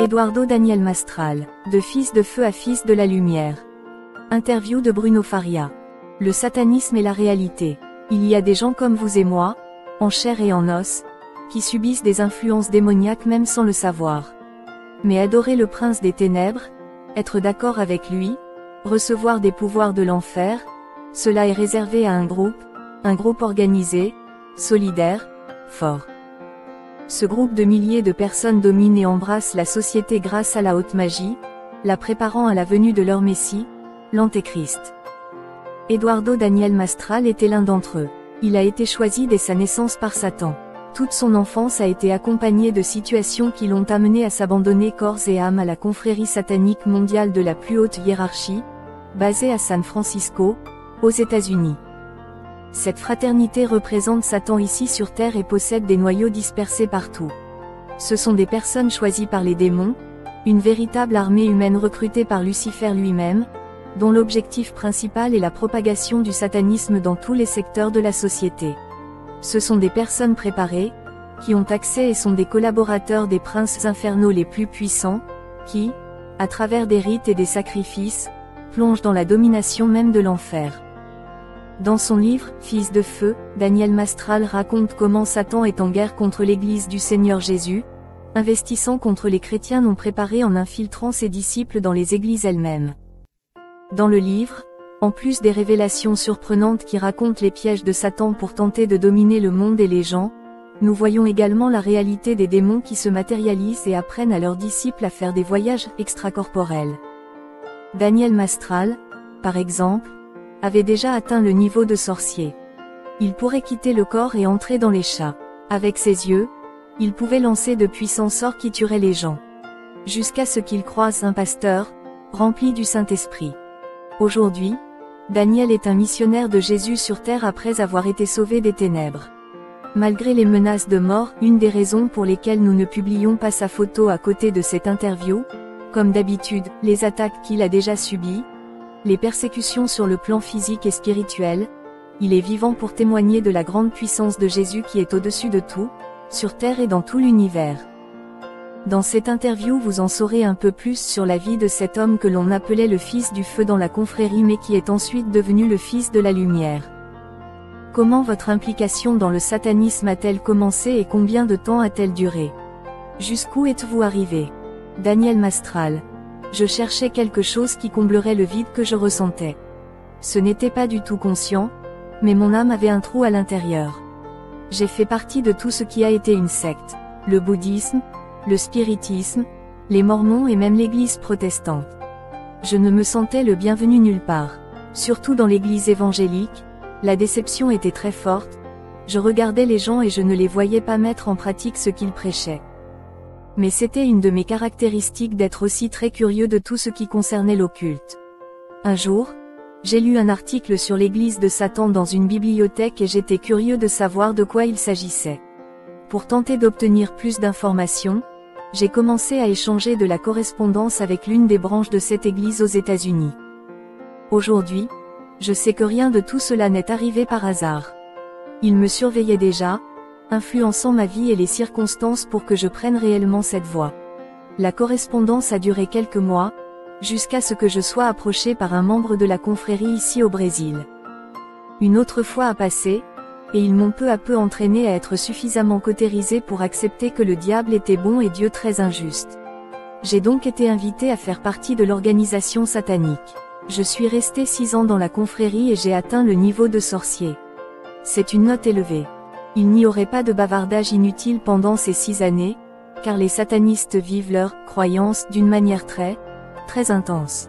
Eduardo Daniel Mastral, de fils de feu à fils de la lumière. Interview de Bruno Faria. Le satanisme et la réalité. Il y a des gens comme vous et moi, en chair et en os, qui subissent des influences démoniaques même sans le savoir. Mais adorer le prince des ténèbres, être d'accord avec lui, recevoir des pouvoirs de l'enfer, cela est réservé à un groupe organisé, solidaire, fort. Ce groupe de milliers de personnes domine et embrasse la société grâce à la haute magie, la préparant à la venue de leur Messie, l'Antéchrist. Eduardo Daniel Mastral était l'un d'entre eux. Il a été choisi dès sa naissance par Satan. Toute son enfance a été accompagnée de situations qui l'ont amené à s'abandonner corps et âme à la confrérie satanique mondiale de la plus haute hiérarchie, basée à San Francisco, aux États-Unis. Cette fraternité représente Satan ici sur Terre et possède des noyaux dispersés partout. Ce sont des personnes choisies par les démons, une véritable armée humaine recrutée par Lucifer lui-même, dont l'objectif principal est la propagation du satanisme dans tous les secteurs de la société. Ce sont des personnes préparées, qui ont accès et sont des collaborateurs des princes infernaux les plus puissants, qui, à travers des rites et des sacrifices, plongent dans la domination même de l'enfer. Dans son livre, Fils de feu, Daniel Mastral raconte comment Satan est en guerre contre l'Église du Seigneur Jésus, investissant contre les chrétiens non préparés en infiltrant ses disciples dans les églises elles-mêmes. Dans le livre, en plus des révélations surprenantes qui racontent les pièges de Satan pour tenter de dominer le monde et les gens, nous voyons également la réalité des démons qui se matérialisent et apprennent à leurs disciples à faire des voyages extracorporels. Daniel Mastral, par exemple, avait déjà atteint le niveau de sorcier. Il pourrait quitter le corps et entrer dans les chats. Avec ses yeux, il pouvait lancer de puissants sorts qui tueraient les gens. Jusqu'à ce qu'il croise un pasteur, rempli du Saint-Esprit. Aujourd'hui, Daniel est un missionnaire de Jésus sur terre après avoir été sauvé des ténèbres. Malgré les menaces de mort, une des raisons pour lesquelles nous ne publions pas sa photo à côté de cette interview, comme d'habitude, les attaques qu'il a déjà subies, les persécutions sur le plan physique et spirituel, il est vivant pour témoigner de la grande puissance de Jésus qui est au-dessus de tout, sur terre et dans tout l'univers. Dans cette interview vous en saurez un peu plus sur la vie de cet homme que l'on appelait le fils du feu dans la confrérie mais qui est ensuite devenu le fils de la lumière. Comment votre implication dans le satanisme a-t-elle commencé et combien de temps a-t-elle duré? Jusqu'où êtes-vous arrivé? Daniel Mastral. Je cherchais quelque chose qui comblerait le vide que je ressentais. Ce n'était pas du tout conscient, mais mon âme avait un trou à l'intérieur. J'ai fait partie de tout ce qui a été une secte, le bouddhisme, le spiritisme, les mormons et même l'église protestante. Je ne me sentais le bienvenu nulle part. Surtout dans l'église évangélique, la déception était très forte, je regardais les gens et je ne les voyais pas mettre en pratique ce qu'ils prêchaient. Mais c'était une de mes caractéristiques d'être aussi très curieux de tout ce qui concernait l'occulte. Un jour, j'ai lu un article sur l'église de Satan dans une bibliothèque et j'étais curieux de savoir de quoi il s'agissait. Pour tenter d'obtenir plus d'informations, j'ai commencé à échanger de la correspondance avec l'une des branches de cette église aux États-Unis. Aujourd'hui, je sais que rien de tout cela n'est arrivé par hasard. Il me surveillait déjà, influençant ma vie et les circonstances pour que je prenne réellement cette voie. La correspondance a duré quelques mois, jusqu'à ce que je sois approché par un membre de la confrérie ici au Brésil. Une autre fois a passé, et ils m'ont peu à peu entraîné à être suffisamment cautérisé pour accepter que le diable était bon et Dieu très injuste. J'ai donc été invité à faire partie de l'organisation satanique. Je suis resté 6 ans dans la confrérie et j'ai atteint le niveau de sorcier. C'est une note élevée. Il n'y aurait pas de bavardage inutile pendant ces 6 années, car les satanistes vivent leurs croyances d'une manière très intense.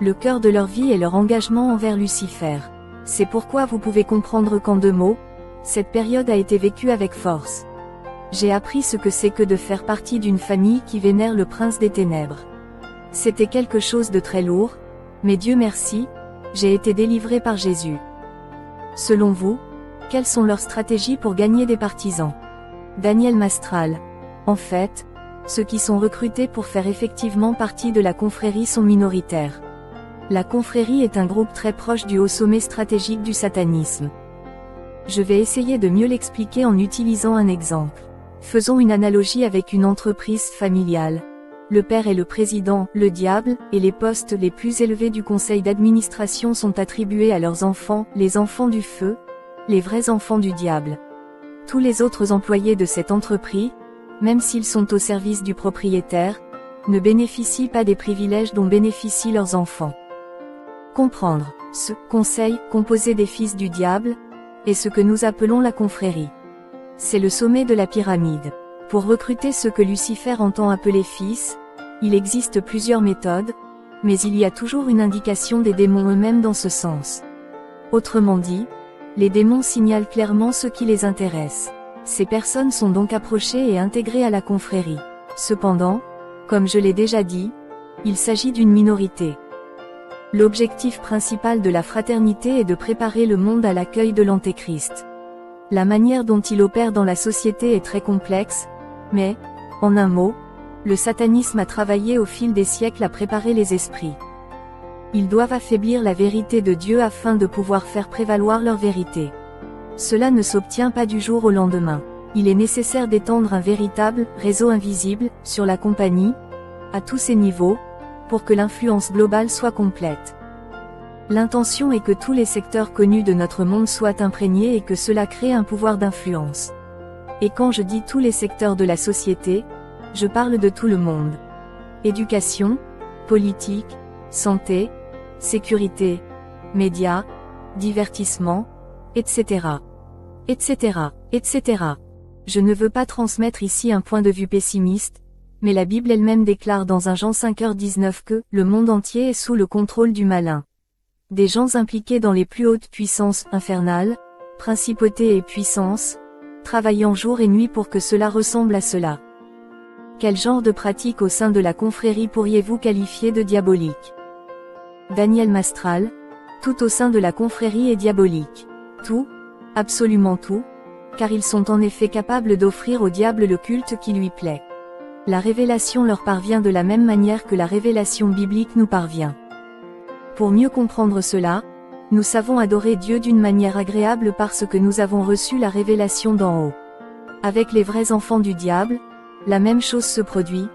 Le cœur de leur vie est leur engagement envers Lucifer. C'est pourquoi vous pouvez comprendre qu'en 2 mots, cette période a été vécue avec force. J'ai appris ce que c'est que de faire partie d'une famille qui vénère le prince des ténèbres. C'était quelque chose de très lourd, mais Dieu merci, j'ai été délivré par Jésus. Selon vous, quelles sont leurs stratégies pour gagner des partisans? Daniel Mastral. En fait, ceux qui sont recrutés pour faire effectivement partie de la confrérie sont minoritaires. La confrérie est un groupe très proche du haut sommet stratégique du satanisme. Je vais essayer de mieux l'expliquer en utilisant un exemple. Faisons une analogie avec une entreprise familiale. Le père et le président, le diable, et les postes les plus élevés du conseil d'administration sont attribués à leurs enfants, les enfants du feu, les vrais enfants du diable. Tous les autres employés de cette entreprise, même s'ils sont au service du propriétaire, ne bénéficient pas des privilèges dont bénéficient leurs enfants. Comprendre, ce conseil, composé des fils du diable, est ce que nous appelons la confrérie. C'est le sommet de la pyramide. Pour recruter ceux que Lucifer entend appeler fils, il existe plusieurs méthodes, mais il y a toujours une indication des démons eux-mêmes dans ce sens. Autrement dit, les démons signalent clairement ce qui les intéresse. Ces personnes sont donc approchées et intégrées à la confrérie. Cependant, comme je l'ai déjà dit, il s'agit d'une minorité. L'objectif principal de la fraternité est de préparer le monde à l'accueil de l'Antéchrist. La manière dont il opère dans la société est très complexe, mais, en un mot, le satanisme a travaillé au fil des siècles à préparer les esprits. Ils doivent affaiblir la vérité de Dieu afin de pouvoir faire prévaloir leur vérité. Cela ne s'obtient pas du jour au lendemain. Il est nécessaire d'étendre un véritable réseau invisible sur la compagnie, à tous ses niveaux, pour que l'influence globale soit complète. L'intention est que tous les secteurs connus de notre monde soient imprégnés et que cela crée un pouvoir d'influence. Et quand je dis tous les secteurs de la société, je parle de tout le monde. Éducation, politique, santé, sécurité, médias, divertissement, etc. etc. etc. Je ne veux pas transmettre ici un point de vue pessimiste, mais la Bible elle-même déclare dans 1 Jean 5h19 que le monde entier est sous le contrôle du malin. Des gens impliqués dans les plus hautes puissances infernales, principautés et puissances, travaillant jour et nuit pour que cela ressemble à cela. Quel genre de pratique au sein de la confrérie pourriez-vous qualifier de diabolique? Daniel Mastral, tout au sein de la confrérie est diabolique. Tout, absolument tout, car ils sont en effet capables d'offrir au diable le culte qui lui plaît. La révélation leur parvient de la même manière que la révélation biblique nous parvient. Pour mieux comprendre cela, nous savons adorer Dieu d'une manière agréable parce que nous avons reçu la révélation d'en haut. Avec les vrais enfants du diable, la même chose se produit,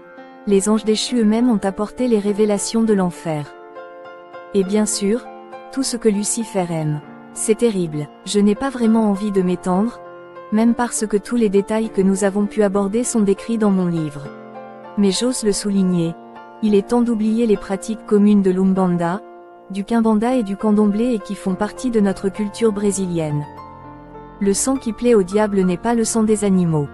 les anges déchus eux-mêmes ont apporté les révélations de l'enfer. Et bien sûr, tout ce que Lucifer aime. C'est terrible, je n'ai pas vraiment envie de m'étendre, même parce que tous les détails que nous avons pu aborder sont décrits dans mon livre. Mais j'ose le souligner, il est temps d'oublier les pratiques communes de l'Umbanda, du Kimbanda et du Candomblé et qui font partie de notre culture brésilienne. Le sang qui plaît au diable n'est pas le sang des animaux.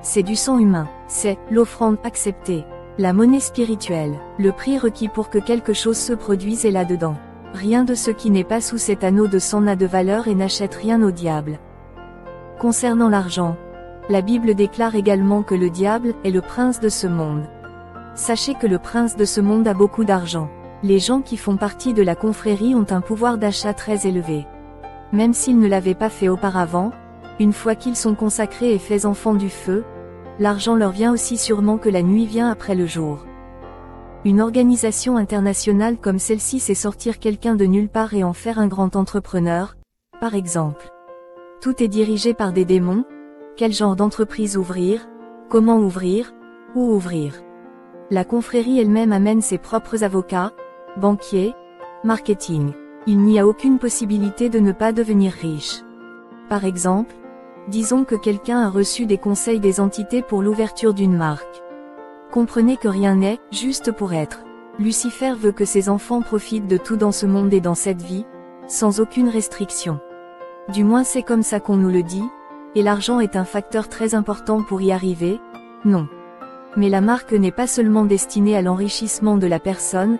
C'est du sang humain, c'est l'offrande acceptée, la monnaie spirituelle, le prix requis pour que quelque chose se produise est là-dedans. Rien de ce qui n'est pas sous cet anneau de sang n'a de valeur et n'achète rien au diable. Concernant l'argent, la Bible déclare également que le diable est le prince de ce monde. Sachez que le prince de ce monde a beaucoup d'argent. Les gens qui font partie de la confrérie ont un pouvoir d'achat très élevé. Même s'ils ne l'avaient pas fait auparavant, une fois qu'ils sont consacrés et faits enfants du feu, l'argent leur vient aussi sûrement que la nuit vient après le jour. Une organisation internationale comme celle-ci sait sortir quelqu'un de nulle part et en faire un grand entrepreneur, par exemple. Tout est dirigé par des démons. Quel genre d'entreprise ouvrir, comment ouvrir, où ouvrir. La confrérie elle-même amène ses propres avocats, banquiers, marketing. Il n'y a aucune possibilité de ne pas devenir riche. Par exemple, disons que quelqu'un a reçu des conseils des entités pour l'ouverture d'une marque. Comprenez que rien n'est juste pour être. Lucifer veut que ses enfants profitent de tout dans ce monde et dans cette vie, sans aucune restriction. Du moins c'est comme ça qu'on nous le dit, et l'argent est un facteur très important pour y arriver, non. Mais la marque n'est pas seulement destinée à l'enrichissement de la personne,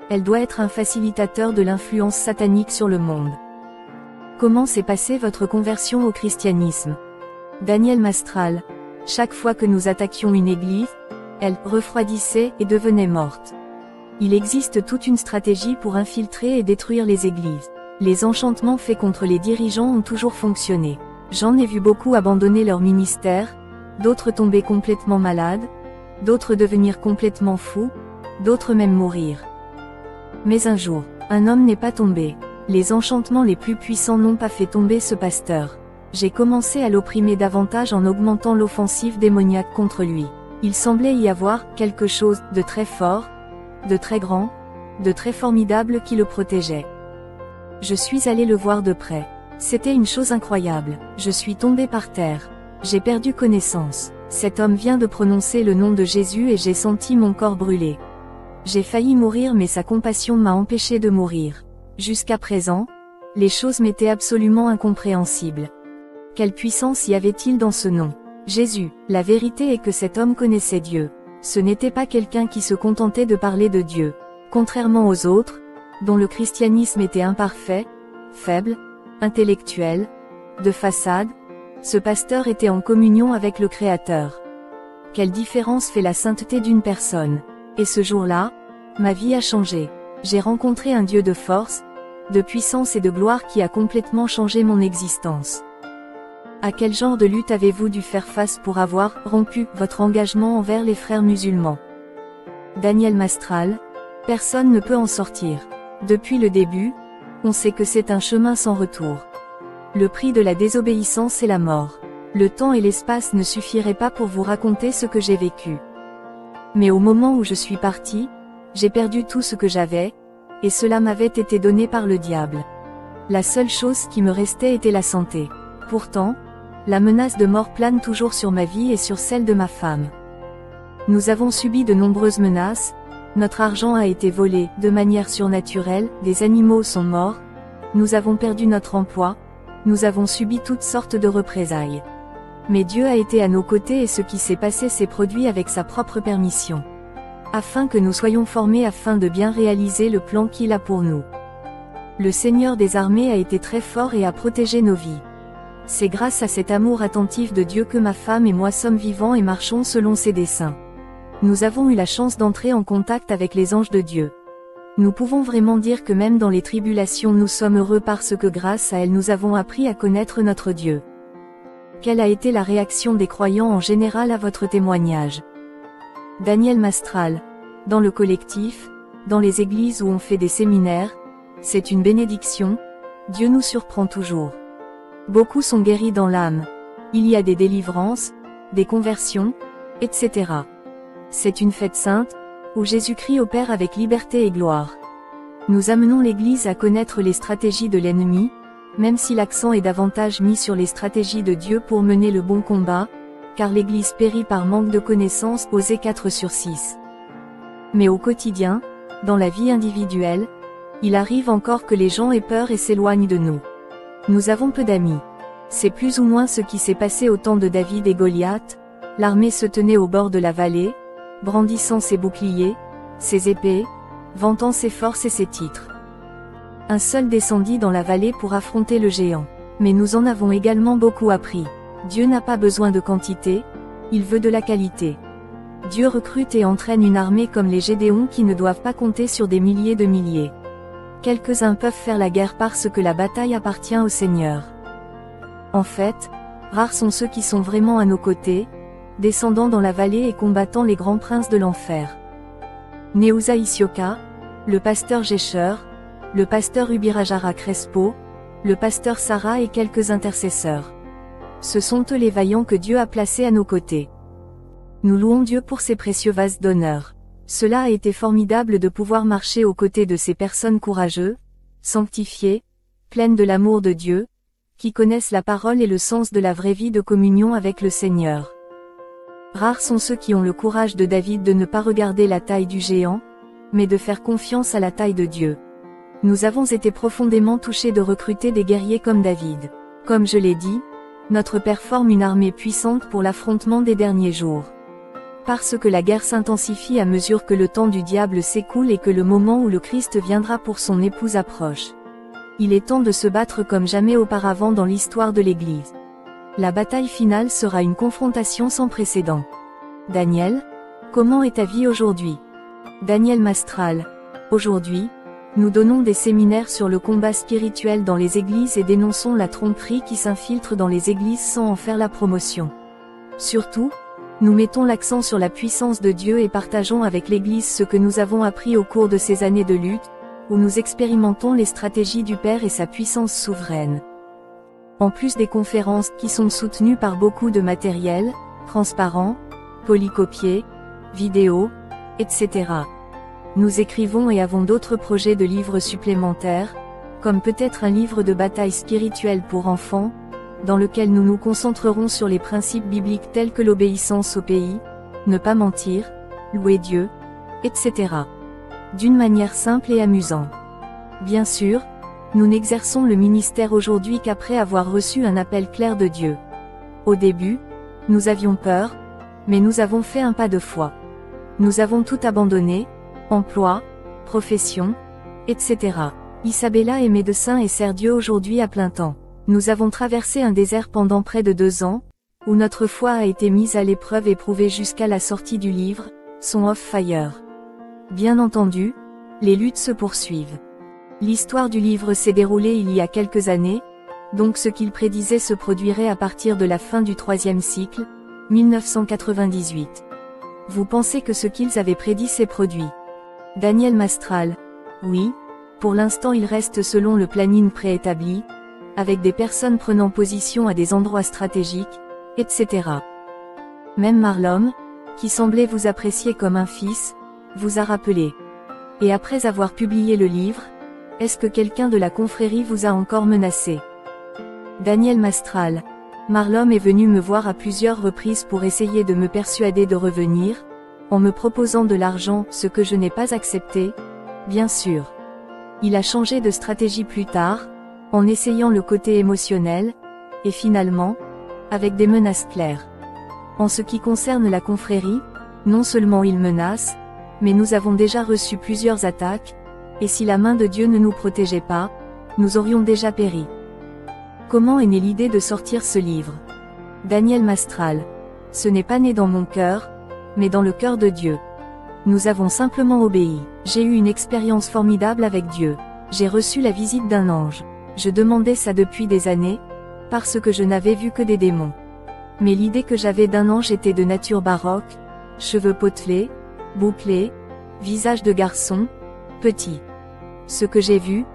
elle doit être un facilitateur de l'influence satanique sur le monde. Comment s'est passée votre conversion au christianisme? Daniel Mastral. Chaque fois que nous attaquions une église, elle refroidissait et devenait morte. Il existe toute une stratégie pour infiltrer et détruire les églises. Les enchantements faits contre les dirigeants ont toujours fonctionné. J'en ai vu beaucoup abandonner leur ministère, d'autres tomber complètement malades, d'autres devenir complètement fous, d'autres même mourir. Mais un jour, un homme n'est pas tombé. Les enchantements les plus puissants n'ont pas fait tomber ce pasteur. J'ai commencé à l'opprimer davantage en augmentant l'offensive démoniaque contre lui. Il semblait y avoir quelque chose de très fort, de très grand, de très formidable qui le protégeait. Je suis allé le voir de près. C'était une chose incroyable. Je suis tombé par terre. J'ai perdu connaissance. Cet homme vient de prononcer le nom de Jésus et j'ai senti mon corps brûler. J'ai failli mourir mais sa compassion m'a empêché de mourir. Jusqu'à présent, les choses m'étaient absolument incompréhensibles. Quelle puissance y avait-il dans ce nom? Jésus. La vérité est que cet homme connaissait Dieu. Ce n'était pas quelqu'un qui se contentait de parler de Dieu. Contrairement aux autres, dont le christianisme était imparfait, faible, intellectuel, de façade, ce pasteur était en communion avec le Créateur. Quelle différence fait la sainteté d'une personne. Et ce jour-là, ma vie a changé. J'ai rencontré un Dieu de force, de puissance et de gloire qui a complètement changé mon existence. À quel genre de lutte avez-vous dû faire face pour avoir rompu votre engagement envers les frères musulmans? Daniel Mastral. Personne ne peut en sortir. Depuis le début, on sait que c'est un chemin sans retour. Le prix de la désobéissance est la mort. Le temps et l'espace ne suffiraient pas pour vous raconter ce que j'ai vécu. Mais au moment où je suis parti, j'ai perdu tout ce que j'avais, et cela m'avait été donné par le diable. La seule chose qui me restait était la santé. Pourtant, la menace de mort plane toujours sur ma vie et sur celle de ma femme. Nous avons subi de nombreuses menaces, notre argent a été volé de manière surnaturelle, des animaux sont morts, nous avons perdu notre emploi, nous avons subi toutes sortes de représailles. Mais Dieu a été à nos côtés et ce qui s'est passé s'est produit avec sa propre permission. Afin que nous soyons formés afin de bien réaliser le plan qu'il a pour nous. Le Seigneur des armées a été très fort et a protégé nos vies. C'est grâce à cet amour attentif de Dieu que ma femme et moi sommes vivants et marchons selon ses desseins. Nous avons eu la chance d'entrer en contact avec les anges de Dieu. Nous pouvons vraiment dire que même dans les tribulations nous sommes heureux parce que grâce à elles nous avons appris à connaître notre Dieu. Quelle a été la réaction des croyants en général à votre témoignage? Daniel Mastral. Dans le collectif, dans les églises où on fait des séminaires, c'est une bénédiction, Dieu nous surprend toujours. Beaucoup sont guéris dans l'âme. Il y a des délivrances, des conversions, etc. C'est une fête sainte, où Jésus-Christ opère avec liberté et gloire. Nous amenons l'Église à connaître les stratégies de l'ennemi, même si l'accent est davantage mis sur les stratégies de Dieu pour mener le bon combat, car l'Église périt par manque de connaissances, Osée 4/6. Mais au quotidien, dans la vie individuelle, il arrive encore que les gens aient peur et s'éloignent de nous. Nous avons peu d'amis. C'est plus ou moins ce qui s'est passé au temps de David et Goliath, l'armée se tenait au bord de la vallée, brandissant ses boucliers, ses épées, vantant ses forces et ses titres. Un seul descendit dans la vallée pour affronter le géant. Mais nous en avons également beaucoup appris. Dieu n'a pas besoin de quantité, il veut de la qualité. Dieu recrute et entraîne une armée comme les Gédéons qui ne doivent pas compter sur des milliers de milliers. Quelques-uns peuvent faire la guerre parce que la bataille appartient au Seigneur. En fait, rares sont ceux qui sont vraiment à nos côtés, descendant dans la vallée et combattant les grands princes de l'enfer. Neusa Isioka, le pasteur Gesher, le pasteur Ubirajara Crespo, le pasteur Sarah et quelques intercesseurs. Ce sont eux les vaillants que Dieu a placés à nos côtés. Nous louons Dieu pour ces précieux vases d'honneur. Cela a été formidable de pouvoir marcher aux côtés de ces personnes courageuses, sanctifiées, pleines de l'amour de Dieu, qui connaissent la parole et le sens de la vraie vie de communion avec le Seigneur. Rares sont ceux qui ont le courage de David de ne pas regarder la taille du géant, mais de faire confiance à la taille de Dieu. Nous avons été profondément touchés de recruter des guerriers comme David. Comme je l'ai dit, notre Père forme une armée puissante pour l'affrontement des derniers jours. Parce que la guerre s'intensifie à mesure que le temps du diable s'écoule et que le moment où le Christ viendra pour son épouse approche. Il est temps de se battre comme jamais auparavant dans l'histoire de l'Église. La bataille finale sera une confrontation sans précédent. Daniel, comment est ta vie aujourd'hui? Daniel Mastral. Aujourd'hui, nous donnons des séminaires sur le combat spirituel dans les églises et dénonçons la tromperie qui s'infiltre dans les églises sans en faire la promotion. Surtout, nous mettons l'accent sur la puissance de Dieu et partageons avec l'Église ce que nous avons appris au cours de ces années de lutte, où nous expérimentons les stratégies du Père et sa puissance souveraine. En plus des conférences qui sont soutenues par beaucoup de matériel, transparent, polycopiés, vidéos, etc. Nous écrivons et avons d'autres projets de livres supplémentaires, comme peut-être un livre de bataille spirituelle pour enfants, dans lequel nous nous concentrerons sur les principes bibliques tels que l'obéissance au pays, ne pas mentir, louer Dieu, etc. D'une manière simple et amusante. Bien sûr, nous n'exerçons le ministère aujourd'hui qu'après avoir reçu un appel clair de Dieu. Au début, nous avions peur, mais nous avons fait un pas de foi. Nous avons tout abandonné, emploi, profession, etc. Isabella est médecin et sert Dieu aujourd'hui à plein temps. Nous avons traversé un désert pendant près de 2 ans, où notre foi a été mise à l'épreuve et prouvée jusqu'à la sortie du livre, Song of Fire. Bien entendu, les luttes se poursuivent. L'histoire du livre s'est déroulée il y a quelques années, donc ce qu'il prédisait se produirait à partir de la fin du 3e cycle, 1998. Vous pensez que ce qu'ils avaient prédit s'est produit? Daniel Mastral. Oui, pour l'instant il reste selon le planning préétabli, avec des personnes prenant position à des endroits stratégiques, etc. Même Marlom, qui semblait vous apprécier comme un fils, vous a rappelé. Et après avoir publié le livre, est-ce que quelqu'un de la confrérie vous a encore menacé? Daniel Mastral. Marlom est venu me voir à plusieurs reprises pour essayer de me persuader de revenir, en me proposant de l'argent, ce que je n'ai pas accepté, bien sûr. Il a changé de stratégie plus tard, en essayant le côté émotionnel, et finalement, avec des menaces claires. En ce qui concerne la confrérie, non seulement il menace, mais nous avons déjà reçu plusieurs attaques, et si la main de Dieu ne nous protégeait pas, nous aurions déjà péri. Comment est née l'idée de sortir ce livre? Daniel Mastral. Ce n'est pas né dans mon cœur, mais dans le cœur de Dieu. Nous avons simplement obéi. J'ai eu une expérience formidable avec Dieu. J'ai reçu la visite d'un ange. Je demandais ça depuis des années, parce que je n'avais vu que des démons. Mais l'idée que j'avais d'un ange était de nature baroque, cheveux potelés, bouclés, visage de garçon, petit. Ce que j'ai vu,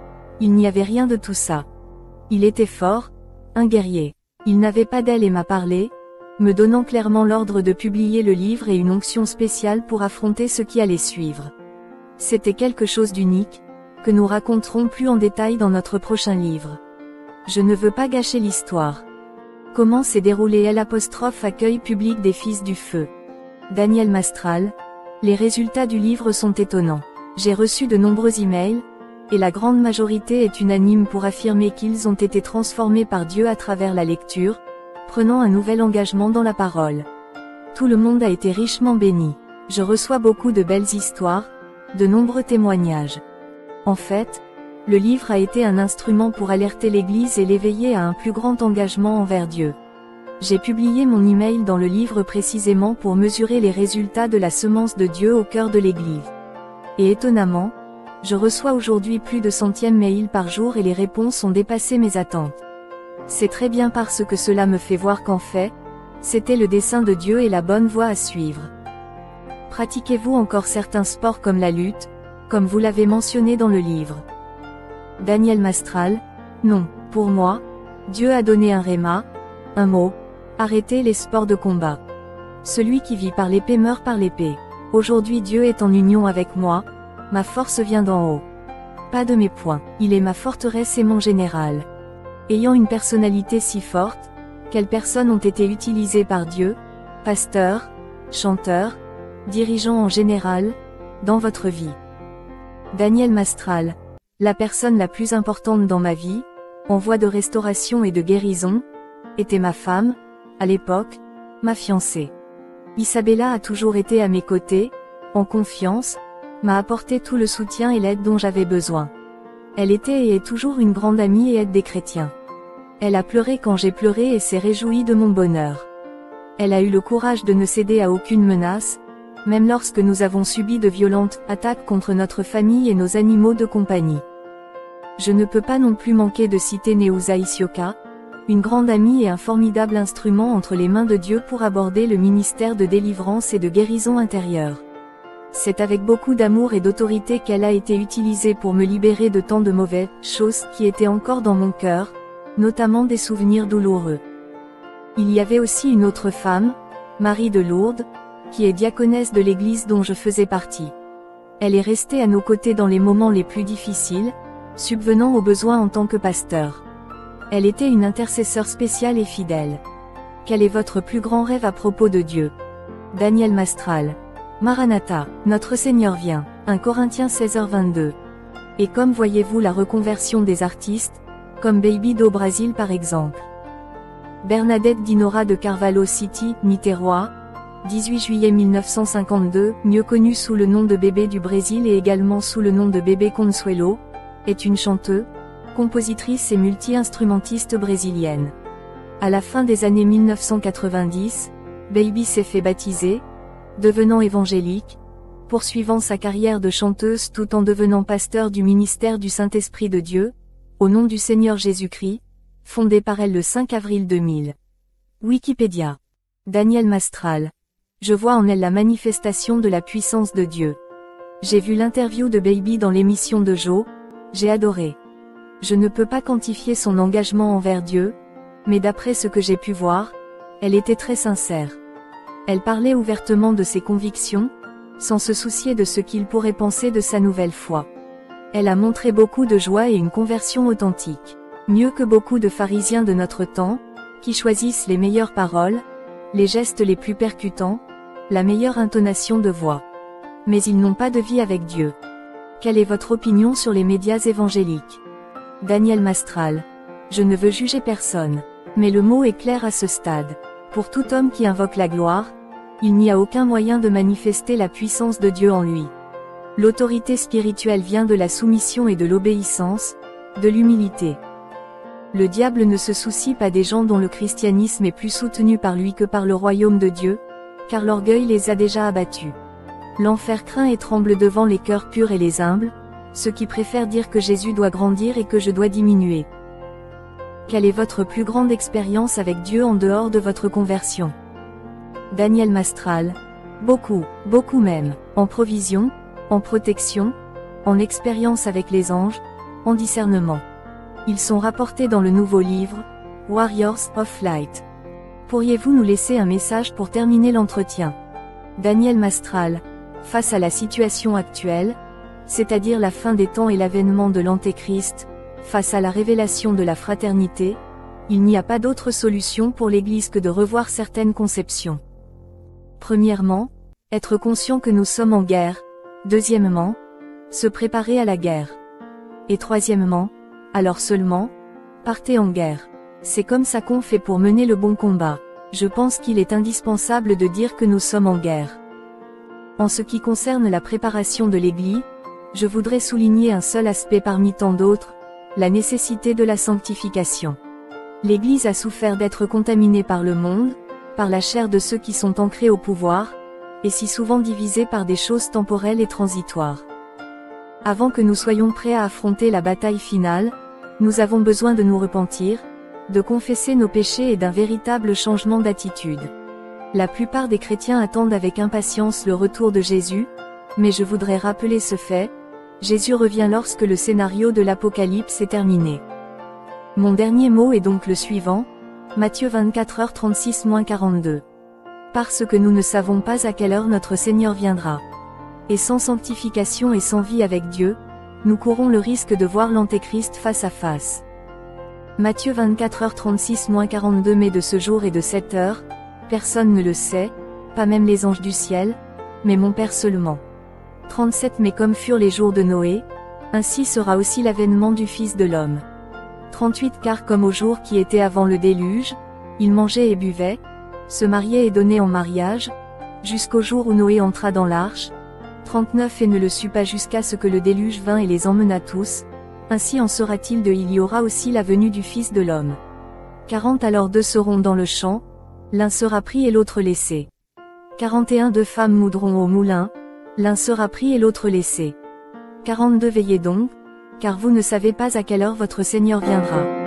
il n'y avait rien de tout ça. Il était fort, un guerrier. Il n'avait pas d'aile et m'a parlé, me donnant clairement l'ordre de publier le livre et une onction spéciale pour affronter ce qui allait suivre. C'était quelque chose d'unique, que nous raconterons plus en détail dans notre prochain livre. Je ne veux pas gâcher l'histoire. Comment s'est déroulé l'accueil public des Fils du Feu? Daniel Mastral. Les résultats du livre sont étonnants. J'ai reçu de nombreux emails, et la grande majorité est unanime pour affirmer qu'ils ont été transformés par Dieu à travers la lecture, prenant un nouvel engagement dans la parole. Tout le monde a été richement béni. Je reçois beaucoup de belles histoires, de nombreux témoignages. En fait, le livre a été un instrument pour alerter l'Église et l'éveiller à un plus grand engagement envers Dieu. J'ai publié mon email dans le livre précisément pour mesurer les résultats de la semence de Dieu au cœur de l'Église. Et étonnamment, je reçois aujourd'hui plus de centièmes mails par jour et les réponses ont dépassé mes attentes. C'est très bien parce que cela me fait voir qu'en fait, c'était le dessein de Dieu et la bonne voie à suivre. Pratiquez-vous encore certains sports comme la lutte, comme vous l'avez mentionné dans le livre? Daniel Mastral. Non, pour moi, Dieu a donné un réma, un mot, arrêtez les sports de combat. Celui qui vit par l'épée meurt par l'épée. Aujourd'hui Dieu est en union avec moi, ma force vient d'en haut. Pas de mes poings, il est ma forteresse et mon général. Ayant une personnalité si forte, quelles personnes ont été utilisées par Dieu, pasteurs, chanteurs, dirigeants en général, dans votre vie? Daniel Mastral. La personne la plus importante dans ma vie, en voie de restauration et de guérison, était ma femme, à l'époque, ma fiancée. Isabella a toujours été à mes côtés, en confiance, m'a apporté tout le soutien et l'aide dont j'avais besoin. Elle était et est toujours une grande amie et aide des chrétiens. Elle a pleuré quand j'ai pleuré et s'est réjouie de mon bonheur. Elle a eu le courage de ne céder à aucune menace, même lorsque nous avons subi de violentes attaques contre notre famille et nos animaux de compagnie. Je ne peux pas non plus manquer de citer Neuza Isioka, une grande amie et un formidable instrument entre les mains de Dieu pour aborder le ministère de délivrance et de guérison intérieure. C'est avec beaucoup d'amour et d'autorité qu'elle a été utilisée pour me libérer de tant de mauvaises choses qui étaient encore dans mon cœur, notamment des souvenirs douloureux. Il y avait aussi une autre femme, Marie de Lourdes, qui est diaconesse de l'église dont je faisais partie. Elle est restée à nos côtés dans les moments les plus difficiles, subvenant aux besoins en tant que pasteur. Elle était une intercesseur spéciale et fidèle. Quel est votre plus grand rêve à propos de Dieu? Daniel Mastral. Maranatha, notre Seigneur vient. 1 Corinthiens 16h22. Et comme voyez-vous la reconversion des artistes, comme Baby do Brasil par exemple. Bernadette Dinora de Carvalho City, Niterói, 18 juillet 1952, mieux connue sous le nom de Bébé du Brésil et également sous le nom de Bébé Consuelo, est une chanteuse, compositrice et multi-instrumentiste brésilienne. À la fin des années 1990, Baby s'est fait baptiser, devenant évangélique, poursuivant sa carrière de chanteuse tout en devenant pasteur du ministère du Saint-Esprit de Dieu, au nom du Seigneur Jésus-Christ, fondé par elle le 5 avril 2000. Wikipédia. Daniel Mastral. Je vois en elle la manifestation de la puissance de Dieu. J'ai vu l'interview de Baby dans l'émission de Joe, j'ai adoré. Je ne peux pas quantifier son engagement envers Dieu, mais d'après ce que j'ai pu voir, elle était très sincère. Elle parlait ouvertement de ses convictions, sans se soucier de ce qu'il pourrait penser de sa nouvelle foi. Elle a montré beaucoup de joie et une conversion authentique. Mieux que beaucoup de pharisiens de notre temps, qui choisissent les meilleures paroles, les gestes les plus percutants, la meilleure intonation de voix. Mais ils n'ont pas de vie avec Dieu. Quelle est votre opinion sur les médias évangéliques? Daniel Mastral. Je ne veux juger personne. Mais le mot est clair à ce stade. Pour tout homme qui invoque la gloire, il n'y a aucun moyen de manifester la puissance de Dieu en lui. L'autorité spirituelle vient de la soumission et de l'obéissance, de l'humilité. Le diable ne se soucie pas des gens dont le christianisme est plus soutenu par lui que par le royaume de Dieu, car l'orgueil les a déjà abattus. L'enfer craint et tremble devant les cœurs purs et les humbles, ceux qui préfèrent dire que Jésus doit grandir et que je dois diminuer. Quelle est votre plus grande expérience avec Dieu en dehors de votre conversion? Daniel Mastral. Beaucoup même, en provision, en protection, en expérience avec les anges, en discernement. Ils sont rapportés dans le nouveau livre, Warriors of Light. Pourriez-vous nous laisser un message pour terminer l'entretien? Daniel Mastral. Face à la situation actuelle, c'est-à-dire la fin des temps et l'avènement de l'Antéchrist, face à la révélation de la fraternité, il n'y a pas d'autre solution pour l'Église que de revoir certaines conceptions. Premièrement, être conscient que nous sommes en guerre. Deuxièmement, se préparer à la guerre. Et troisièmement, alors seulement, partez en guerre. C'est comme ça qu'on fait pour mener le bon combat. Je pense qu'il est indispensable de dire que nous sommes en guerre. En ce qui concerne la préparation de l'Église, je voudrais souligner un seul aspect parmi tant d'autres, la nécessité de la sanctification. L'Église a souffert d'être contaminée par le monde, par la chair de ceux qui sont ancrés au pouvoir, et si souvent divisée par des choses temporelles et transitoires. Avant que nous soyons prêts à affronter la bataille finale, nous avons besoin de nous repentir, de confesser nos péchés et d'un véritable changement d'attitude. La plupart des chrétiens attendent avec impatience le retour de Jésus, mais je voudrais rappeler ce fait, Jésus revient lorsque le scénario de l'Apocalypse est terminé. Mon dernier mot est donc le suivant, Matthieu 24h36-42. Parce que nous ne savons pas à quelle heure notre Seigneur viendra. Et sans sanctification et sans vie avec Dieu, nous courons le risque de voir l'Antéchrist face à face. Matthieu 24h36-42. Mais de ce jour et de cette heure, personne ne le sait, pas même les anges du ciel, mais mon Père seulement. 37. Mais comme furent les jours de Noé, ainsi sera aussi l'avènement du Fils de l'homme. 38. Car comme au jour qui était avant le déluge, ils mangeaient et buvaient, se mariaient et donnaient en mariage, jusqu'au jour où Noé entra dans l'arche. 39. Et ne le sut pas jusqu'à ce que le déluge vint et les emmena tous, ainsi en sera-t-il de il y aura aussi la venue du Fils de l'homme. 40. Alors deux seront dans le champ, l'un sera pris et l'autre laissé. 41. Deux femmes moudront au moulin, l'un sera pris et l'autre laissé. 42. Veillez donc, car vous ne savez pas à quelle heure votre Seigneur viendra.